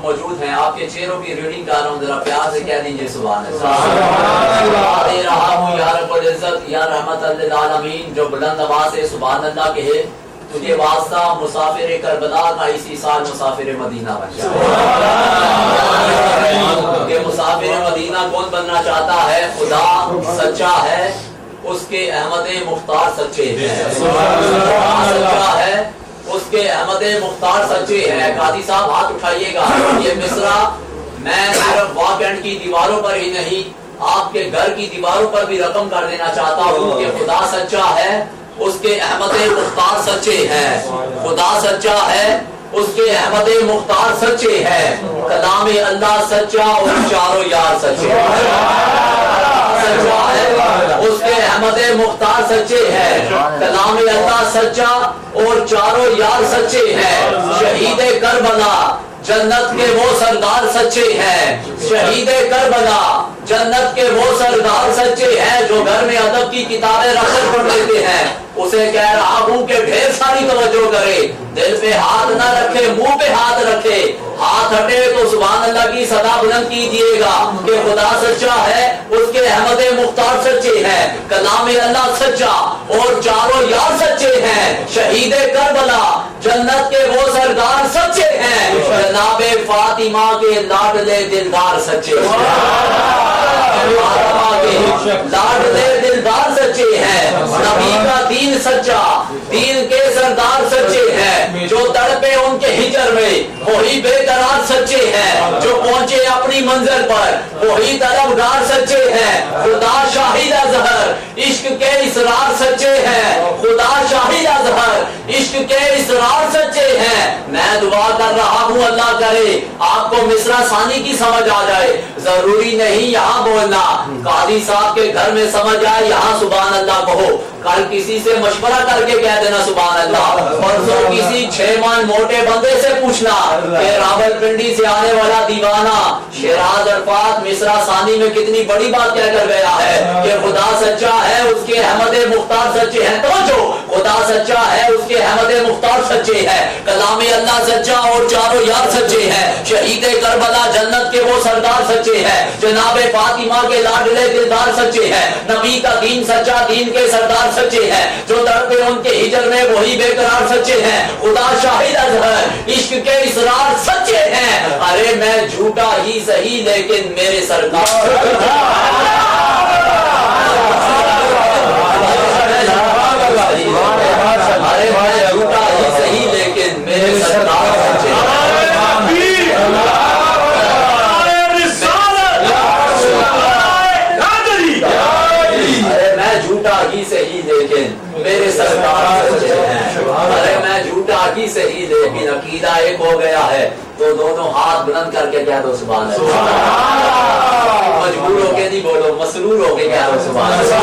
موجود ہیں, آپ کے چہروں کی ریڈنگ کر رہا ہوں, ذرا پیار سے کہہ دیجیے سبحان اللہ. دے رہا ہوں یا رب العزت یا رحمت للعالمین, جو بلند آواز سے سبحان اللہ کہے تجھے واسطہ مسافر کربلا کا اسی سال مسافر مدینہ بن جائے. کہ مسافر مدینہ کون بننا چاہتا ہے؟ خدا سچا ہے, اس کے احمد مختار سچے ہیں. سچا ہے, اس کے احمد مختار سچے ہیں. قاضی صاحب ہاتھ اٹھائیے گا. یہ مصرع میں صرف واقعن کی دیواروں پر ہی نہیں, آپ کے گھر کی دیواروں پر بھی رقم کر دینا چاہتا ہوں کہ خدا سچا ہے, اس کے احمد مختار سچے ہیں. خدا سچا ہے, اس کے احمد مختار سچے ہیں. کلام اللہ سچا اور چاروں یار سچے سچا ہے, اس کے احمد مختار سچے ہیں. کلام اللہ سچا اور چاروں یار سچے ہیں. شہید کربلا جنت کے وہ سردار سچے ہیں. شہید کربلا جنت کے وہ سردار سچے ہیں, جو گھر میں ادب کی کتابیں رکھ کر پڑھ لیتے ہیں. اسے کہہ رہا ہوں کہ ڈھیر ساری توجہ کرے, دل پہ ہاتھ نہ رکھے, منہ پہ ہاتھ رکھے. ہاتھ ہٹے تو سبحان اللہ کی صدا بلند کیجیے گا کہ خدا سچا ہے, اس کے احمد مختار سچے ہیں. کلام اللہ سچا اور چاروں یار سچے ہیں. شہید کربلا جنت کے وہ سردار سچے ہیں. جناب فاطمہ کے لاڈلے دلدار سچے لاڈلے دلدار سچے ہیں. نبی کا دین سچا, دین کے سردار سچے ہیں. جو تڑپے ان کے ہجر میں وہی بے قرار سچے ہیں. جو پہنچے اپنی منزل پر وہی طلبگار سچے ہیں. خدا شاہد اظہر عشق کے اسرار سچے ہیں. خدا شاہد اظہر عشق کے اسرار سچے ہیں. میں دعا کر رہا ہوں اللہ کرے آپ کو مصرع ثانی کی سمجھ آ جائے. ضروری نہیں یہاں بولنا, قاضی صاحب کے گھر میں سمجھ آئے یہاں سبحان اللہ کہو. کل کسی سے مشورہ کر کے کہہ دینا سبحان اللہ. پرسوں کسی 6 من موٹے بندے سے پوچھنا کہ راول پنڈی سے آنے والا دیوانہ شیراز عرفات مصرع ثانی میں کتنی بڑی بات کہہ کر گیا ہے کہ خدا سچا ہے, اس کے احمد مختار سچے ہیں. توجہ, خدا سچا ہے, اس کے احمد مختار سچے ہیں. کلام اللہ سچا اور چاروں یار سچے ہیں. شہید کربلا جنت کے وہ سردار سچے ہیں. جناب فاطمہ کے لاڈلے دلدار سچے ہیں. نبی کا دین سچا, دین کے سردار سچے ہیں. جو تڑپے ان کے ہجر میں وہی بے قرار سچے ہیں. خدا شاہد اظہر عشق کے اسرار سچے ہیں. ارے میں جھوٹا ہی صحیح لیکن میرے سرکار ارے میں جھوٹا ہی صحیح لیکن میرے سرکار سچے ہیں. جھوٹا ہی صحیح لیکن میرے سرکار سچے ہیں. ارے میں جھوٹا ہی صحیح لیکن عقیدہ ایک ہو گیا ہے تو دونوں ہاتھ بلند کر کے کہہ دو سبحان اللہ. مجبور ہو کے نہیں بولو, مسرور ہو کے کہہ دو سبحان اللہ.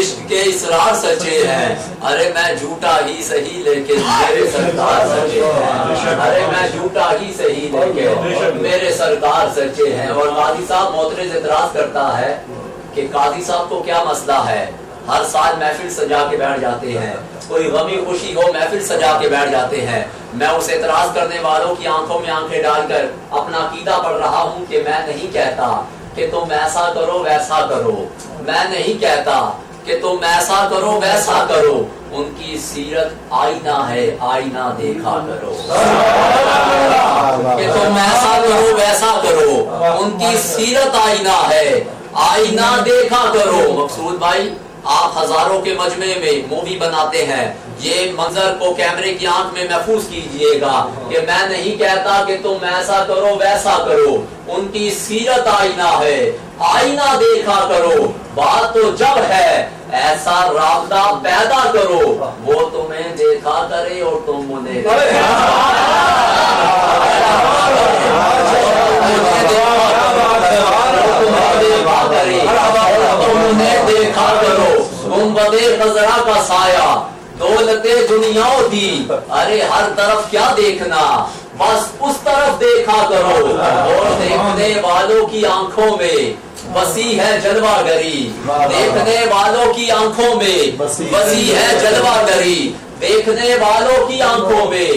عشق کے اسرار سچے ہیں. ارے میں جھوٹا ہی صحیح لیکن میرے سرکار سچے ہیں. ارے میں جھوٹا ہی صحیح لیکن میرے سرکار سچے ہیں. اور قاضی صاحب معترض اعتراض کرتا ہے کہ قاضی صاحب کو کیا مسئلہ ہے, ہر سال محفل سجا کے بیٹھ جاتے ہیں, کوئی غمی خوشی ہو محفل سجا کے بیٹھ جاتے ہیں. میں اس اعتراض کرنے والوں کی آنکھوں میں آنکھیں ڈال کر اپنا عقیدہ پڑھ رہا ہوں کہ میں نہیں کہتا کہ تم ایسا کرو ویسا کرو. میں نہیں کہتا کہ تم ایسا کرو ویسا کرو. ان کی سیرت آئینہ ہے, آئینہ دیکھا کرو. کہ تم ایسا کرو ویسا کرو, ان کی سیرت آئینہ ہے, آئینہ دیکھا کرو. مقصود بھائی, آپ ہزاروں کے مجمع میں مووی بناتے ہیں, یہ منظر کو کیمرے کی آنکھ میں محفوظ کیجئے گا کہ میں نہیں کہتا کہ تم ایسا کرو ویسا کرو. ان کی سیرت آئینہ ہے, آئینہ دیکھا کرو. بات تو جب ہے ایسا رابطہ پیدا کرو, وہ تمہیں دیکھا کرے اور تم انہیں دیکھا کرو. گنبد خضرا کا سایہ دولت دنیا دی, ارے ہر طرف کیا دیکھنا, بس اس طرف دیکھا کرو. اور دیکھنے والوں کی آنکھوں میں وسیع ہے جلوہ گری, دیکھنے والوں کی آنکھوں میں وسیع ہے جلوہ گری, دیکھنے والوں کی آنکھوں میں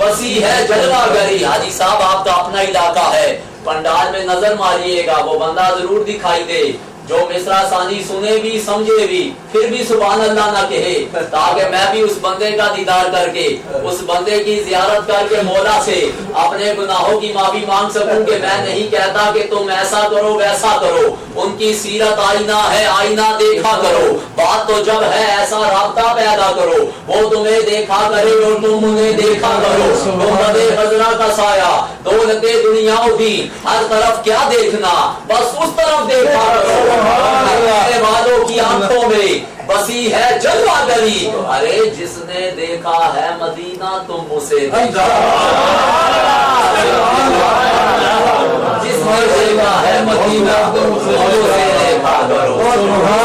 وسیع ہے جلوہ گری. حاجی صاحب آپ کا اپنا علاقہ ہے, پنڈال میں نظر ماریے گا, وہ بندہ ضرور دکھائی دے جو مصرع ثانی سنے بھی سمجھے بھی پھر بھی سبحان اللہ نہ کہے, تاکہ میں بھی اس بندے کا دیدار کر کے, اس بندے کی زیارت کر کے مولا سے اپنے گناہوں کی معافی مانگ سکوں. کہ میں نہیں کہتا کہ تم ایسا کرو ویسا کرو, ان کی سیرت آئینہ ہے, آئینہ دیکھا کرو. بات تو جب ہے ایسا رابطہ پیدا کرو, وہ تمہیں دیکھا کرے اور تم انہیں دیکھا کرو. گنبد خضرا کا سایہ دولت دنیا دی, ہر طرف کیا دیکھنا, بس اس طرف دیکھا کرو. دیکھنے والوں کی آنکھوں میں وسیع ہے جلوہ گری. ارے جس نے دیکھا ہے مدینہ تم اسے دیکھا, جس نے دیکھا ہے مدینہ تم اسے دیکھا کرو.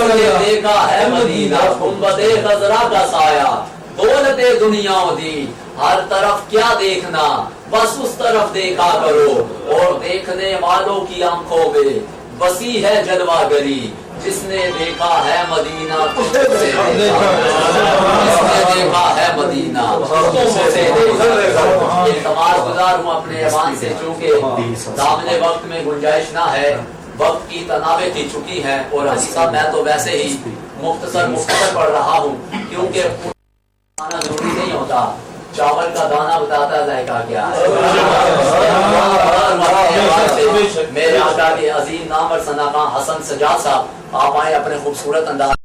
جس نے دیکھا ہے مدینہ گنبد خضرا کا سایہ دولت دنیا دی, ہر طرف کیا دیکھنا, بس اس طرف دیکھا کرو. اور دیکھنے والوں کی آنکھوں میں وسیع ہے جلوہ گری, جس نے دیکھا ہے مدینہ تم اسے دیکھا, جس نے دیکھا ہے مدینہ تم اسے دیکھا. اعتماد گزار ہوں اپنے ایوان سے, چونکہ دامن وقت میں گنجائش نہ ہے, وقت کی تناویں کی چکی ہیں. اور حاجی صاحب میں تو ویسے ہی مختصر پڑھ رہا ہوں, کیونکہ کھانا ضروری نہیں ہوتا, چاول کا دانہ بتاتا ہے ذائقہ کیا ہے. میرے آقا کے عظیم نام اور ثنا خان حسن سجاد صاحب, آپ آئے اپنے خوبصورت انداز